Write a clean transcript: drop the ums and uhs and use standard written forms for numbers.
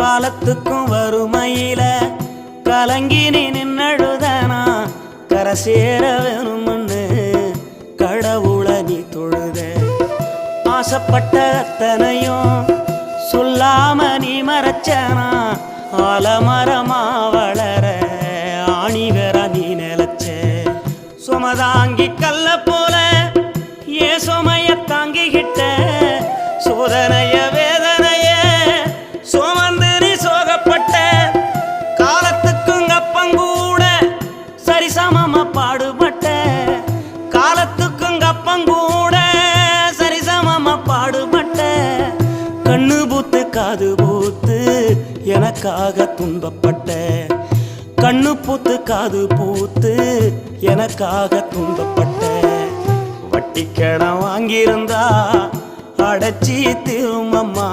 காலத்துக்கும் வறுமையில கலங்கி நீ நின்னழுதனா கரை சேர வேணும்னு கடவுளை நீ தொழுத ஆசைப்பட்ட அத்தனையும் சொல்லாம நீ மறைச்சனா ஆலமரமா வளர ஆணிவர நீ நிலச்ச சுமதாங்கி கல்ல போல ஏ சுமைய தாங்கிக்கிட்ட சோதனைய வேதனைய சுமந்து நீ சோகப்பட்ட காலத்துக்கும் அப்பங்கூட சரிசமமா பாடுபட்ட காலத்துக்கும் அப்பங்கூட சரிசமமா பாடுபட்ட கண்ணு பூத்து காது பூத்து எனக்காக துன்பப்பட்ட கண்ணு பூத்து காது பூத்து எனக்காக துன்பப்பட்ட வட்டி கடன் வாங்கியிருந்தா அடைச்சி திரும்பம்மா